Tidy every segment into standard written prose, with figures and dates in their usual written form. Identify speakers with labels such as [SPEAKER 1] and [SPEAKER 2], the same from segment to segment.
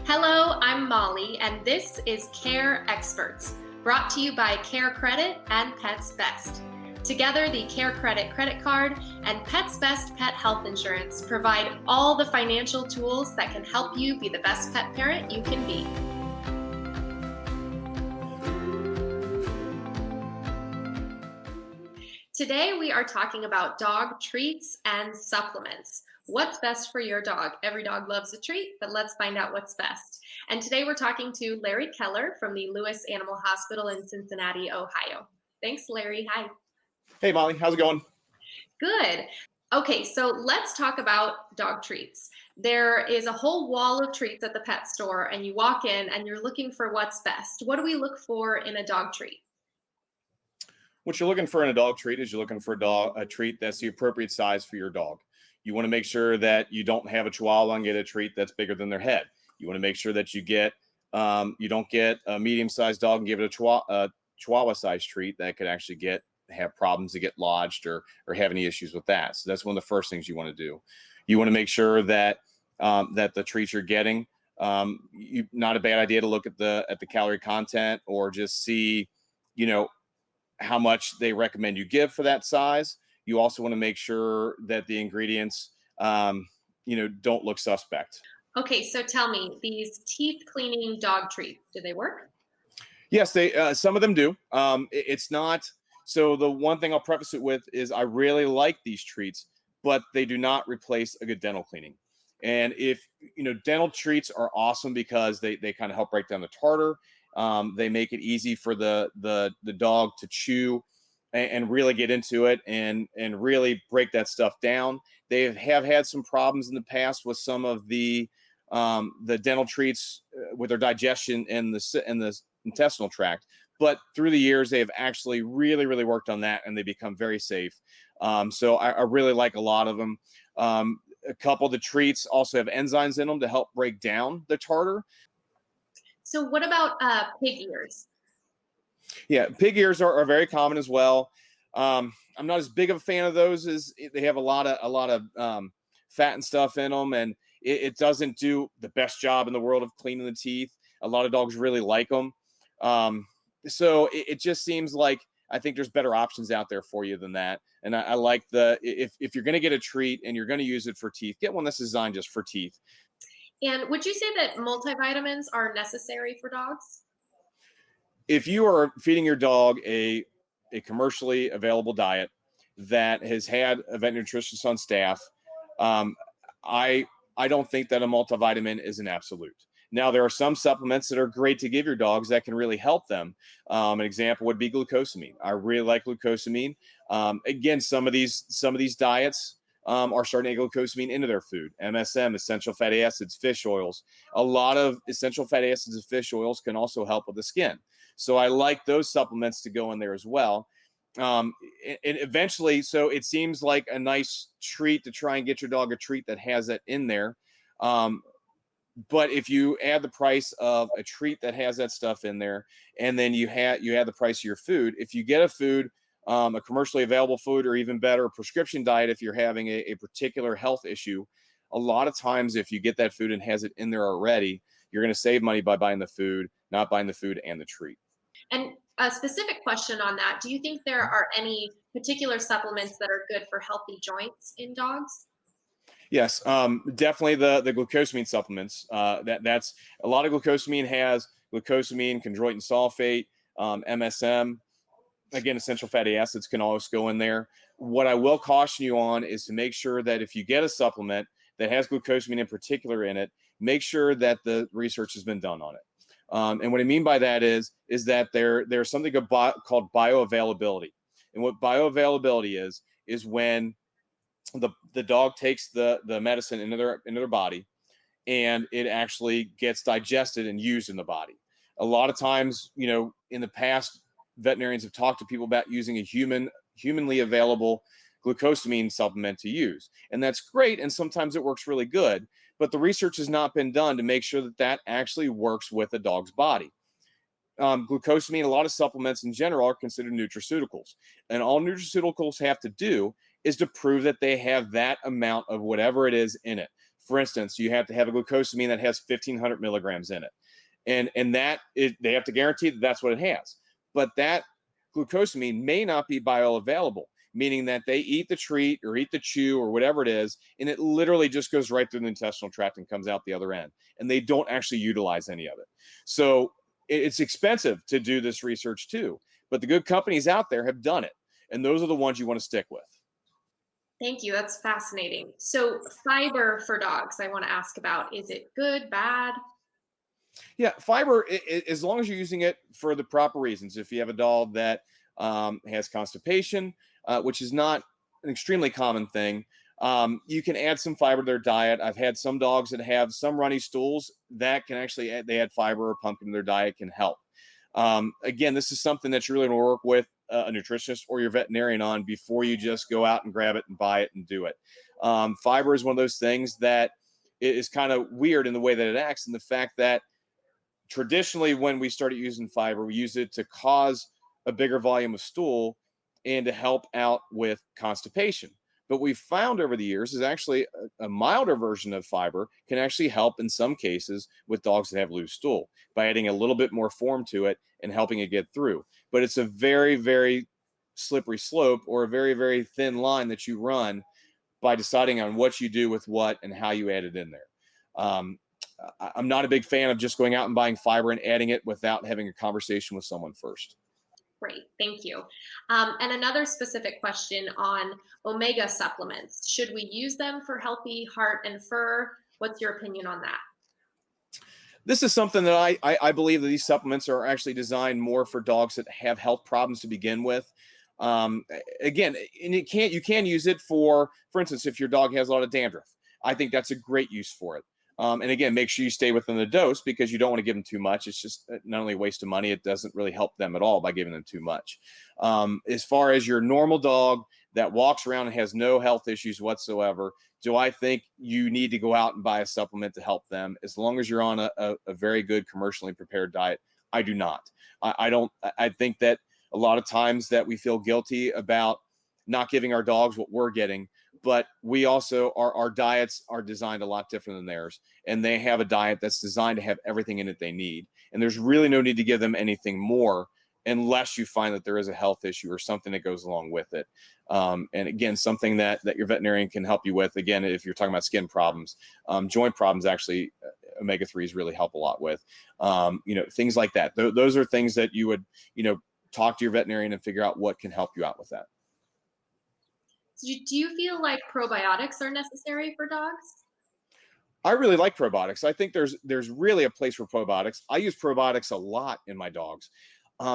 [SPEAKER 1] Hello, I'm Molly, and this is Care Experts, brought to you by CareCredit and Pets Best. Together, the CareCredit credit card and Pets Best pet health insurance provide all the financial tools that can help you be the best pet parent you can be. Today, we are talking about dog treats and supplements. What's best for your dog? Every dog loves a treat, but let's find out what's best. And today we're talking to Larry Keller from the Lewis Animal Hospital in Cincinnati, Ohio. Thanks, Larry. Hi.
[SPEAKER 2] Hey, Molly, how's it going?
[SPEAKER 1] Good. Okay, so let's talk about dog treats. There is a whole wall of treats at the pet store, and you walk in and you're looking for what's best. What do we look for in a dog treat?
[SPEAKER 2] What you're looking for in a dog treat is you're looking for a treat that's the appropriate size for your dog. You want to make sure that you don't have a Chihuahua and get a treat that's bigger than their head. You want to make sure that you don't get a medium-sized dog and give it a Chihuahua-sized treat that could actually have problems to get lodged or have any issues with that. So that's one of the first things you want to do. You want to make sure that that the treats you're getting, not a bad idea to look at the calorie content or just see, how much they recommend you give for that size. You also want to make sure that the ingredients, don't look suspect.
[SPEAKER 1] Okay, so tell me, these teeth cleaning dog treats, do they work?
[SPEAKER 2] Yes, they some of them do. It's not. So the one thing I'll preface it with is I really like these treats, but they do not replace a good dental cleaning. And if dental treats are awesome because they kind of help break down the tartar. They make it easy for the dog to chew and really get into it and really break that stuff down. They have had some problems in the past with some of the dental treats with their digestion and the intestinal tract. But through the years, they have actually really, really worked on that, and they become very safe. So I really like a lot of them. A couple of the treats also have enzymes in them to help break down the tartar.
[SPEAKER 1] So what about pig ears?
[SPEAKER 2] Yeah, pig ears are very common as well. I'm not as big of a fan of those as they have a lot of fat and stuff in them, and it doesn't do the best job in the world of cleaning the teeth. A lot of dogs really like them. So it just seems like I think there's better options out there for you than that. And I like if you're going to get a treat and you're going to use it for teeth, get one that's designed just for teeth.
[SPEAKER 1] And would you say that multivitamins are necessary for dogs?
[SPEAKER 2] If you are feeding your dog a commercially available diet that has had a vet nutritionist on staff, um, I don't think that a multivitamin is an absolute. Now, there are some supplements that are great to give your dogs that can really help them. An example would be glucosamine. I really like glucosamine. Again, some of these diets are starting to get glucosamine into their food. MSM, essential fatty acids, fish oils. A lot of essential fatty acids and fish oils can also help with the skin. So I like those supplements to go in there as well. And eventually, so it seems like a nice treat to try and get your dog a treat that has that in there. But if you add the price of a treat that has that stuff in there, and then you add the price of your food, if you get a food, a commercially available food, or even better, a prescription diet, if you're having a particular health issue, a lot of times if you get that food and has it in there already, you're going to save money by buying the food, not buying the food and the treat.
[SPEAKER 1] And a specific question on that, do you think there are any particular supplements that are good for healthy joints in dogs?
[SPEAKER 2] Yes, definitely the glucosamine supplements. That's a lot of glucosamine has glucosamine, chondroitin sulfate, MSM. Again, essential fatty acids can always go in there. What I will caution you on is to make sure that if you get a supplement that has glucosamine in particular in it, make sure that the research has been done on it. And what I mean by that is that there's something called bioavailability. And what bioavailability is when the dog takes the medicine into their body and it actually gets digested and used in the body. A lot of times, in the past, veterinarians have talked to people about using a humanly available glucosamine supplement to use. And that's great. And sometimes it works really good. But the research has not been done to make sure that actually works with a dog's body. Glucosamine, a lot of supplements in general are considered nutraceuticals. And all nutraceuticals have to do is to prove that they have that amount of whatever it is in it. For instance, you have to have a glucosamine that has 1,500 milligrams in it. And they have to guarantee that that's what it has. But that glucosamine may not be bioavailable, meaning that they eat the treat or eat the chew or whatever it is, and it literally just goes right through the intestinal tract and comes out the other end. And they don't actually utilize any of it. So it's expensive to do this research too. But the good companies out there have done it. And those are the ones you want to stick with.
[SPEAKER 1] Thank you. That's fascinating. So, fiber for dogs, I want to ask about. Is it good, bad?
[SPEAKER 2] Yeah, fiber, as long as you're using it for the proper reasons. If you have a dog that has constipation, which is not an extremely common thing, you can add some fiber to their diet. I've had some dogs that have some runny stools that can actually they add fiber or pumpkin to their diet can help. Again, this is something that you really want to work with a nutritionist or your veterinarian on before you just go out and grab it and buy it and do it. Fiber is one of those things that is kind of weird in the way that it acts, and the fact that traditionally when we started using fiber, we used it to cause a bigger volume of stool and to help out with constipation. But we've found over the years is actually a milder version of fiber can actually help in some cases with dogs that have loose stool by adding a little bit more form to it and helping it get through. But it's a very, very slippery slope or a very, very thin line that you run by deciding on what you do with what and how you add it in there. I'm not a big fan of just going out and buying fiber and adding it without having a conversation with someone first.
[SPEAKER 1] Great, thank you. And another specific question on omega supplements. Should we use them for healthy heart and fur? What's your opinion on that?
[SPEAKER 2] This is something that I believe that these supplements are actually designed more for dogs that have health problems to begin with. Again, and you can use it for instance, if your dog has a lot of dandruff, I think that's a great use for it. And again, make sure you stay within the dose because you don't want to give them too much. It's just not only a waste of money, it doesn't really help them at all by giving them too much. As far as your normal dog that walks around and has no health issues whatsoever, do I think you need to go out and buy a supplement to help them? As long as you're on a very good commercially prepared diet, I do not. I don't. I think that a lot of times that we feel guilty about not giving our dogs what we're getting, but we also our diets are designed a lot different than theirs, and they have a diet that's designed to have everything in it they need, and there's really no need to give them anything more unless you find that there is a health issue or something that goes along with it. And again, something that your veterinarian can help you with. Again, if you're talking about skin problems, joint problems, actually omega-3s really help a lot with, things like that. Those are things that you would talk to your veterinarian and figure out what can help you out with that.
[SPEAKER 1] So do you feel like probiotics are necessary for dogs?
[SPEAKER 2] I really like probiotics. I think there's really a place for probiotics. I use probiotics a lot in my dogs.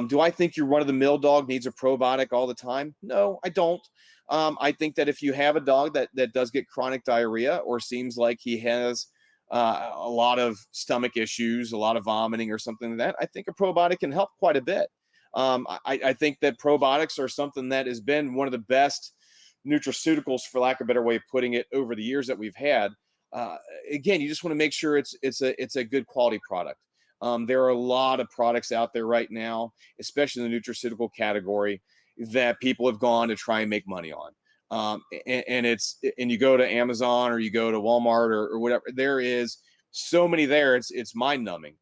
[SPEAKER 2] Do I think your run-of-the-mill dog needs a probiotic all the time? No, I don't. I think that if you have a dog that does get chronic diarrhea or seems like he has a lot of stomach issues, a lot of vomiting or something like that, I think a probiotic can help quite a bit. I think that probiotics are something that has been one of the best nutraceuticals, for lack of a better way of putting it, over the years that we've had. Again, you just want to make sure it's a good quality product. There are a lot of products out there right now, especially in the nutraceutical category, that people have gone to try and make money on. And you go to Amazon or you go to Walmart or whatever, there is so many there. It's mind numbing.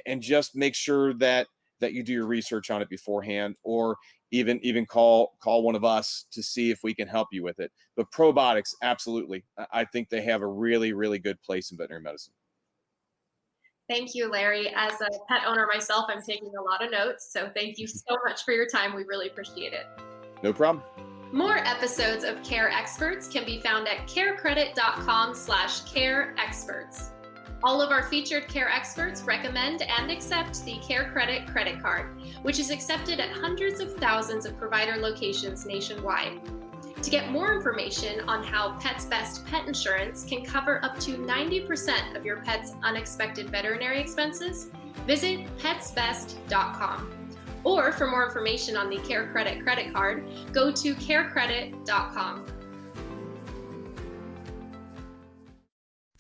[SPEAKER 2] And just make sure that you do your research on it beforehand, or even call one of us to see if we can help you with it. But probiotics, absolutely. I think they have a really, really good place in veterinary medicine.
[SPEAKER 1] Thank you, Larry. As a pet owner myself, I'm taking a lot of notes. So thank you so much for your time. We really appreciate it.
[SPEAKER 2] No problem.
[SPEAKER 1] More episodes of Care Experts can be found at carecredit.com/careexperts. All of our featured Care Experts recommend and accept the CareCredit credit card, which is accepted at hundreds of thousands of provider locations nationwide. To get more information on how Pets Best Pet Insurance can cover up to 90% of your pet's unexpected veterinary expenses, visit petsbest.com. Or for more information on the CareCredit credit card, go to carecredit.com.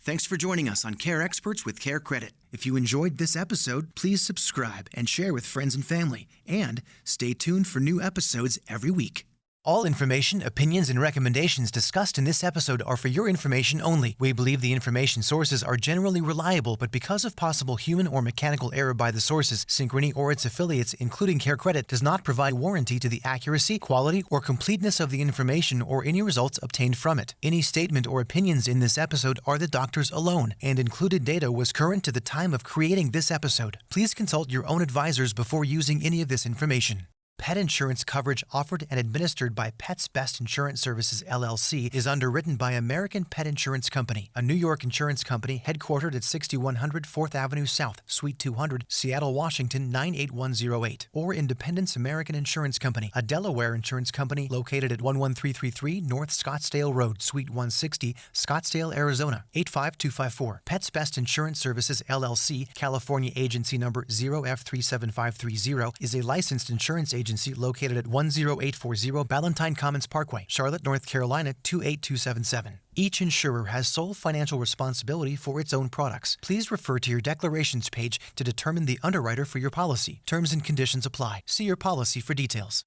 [SPEAKER 3] Thanks for joining us on Care Experts with CareCredit. If you enjoyed this episode, please subscribe and share with friends and family. And stay tuned for new episodes every week. All information, opinions, and recommendations discussed in this episode are for your information only. We believe the information sources are generally reliable, but because of possible human or mechanical error by the sources, Synchrony or its affiliates, including CareCredit, does not provide warranty to the accuracy, quality, or completeness of the information or any results obtained from it. Any statement or opinions in this episode are the doctor's alone, and included data was current to the time of creating this episode. Please consult your own advisors before using any of this information. Pet insurance coverage offered and administered by Pets Best Insurance Services, LLC, is underwritten by American Pet Insurance Company, a New York insurance company headquartered at 6100 4th Avenue South, Suite 200, Seattle, Washington, 98108. Or Independence American Insurance Company, a Delaware insurance company located at 11333 North Scottsdale Road, Suite 160, Scottsdale, Arizona, 85254. Pets Best Insurance Services, LLC, California agency number 0F37530, is a licensed insurance agency located at 10840 Ballantine Commons Parkway, Charlotte, North Carolina 28277. Each insurer has sole financial responsibility for its own products. Please refer to your declarations page to determine the underwriter for your policy. Terms and conditions apply. See your policy for details.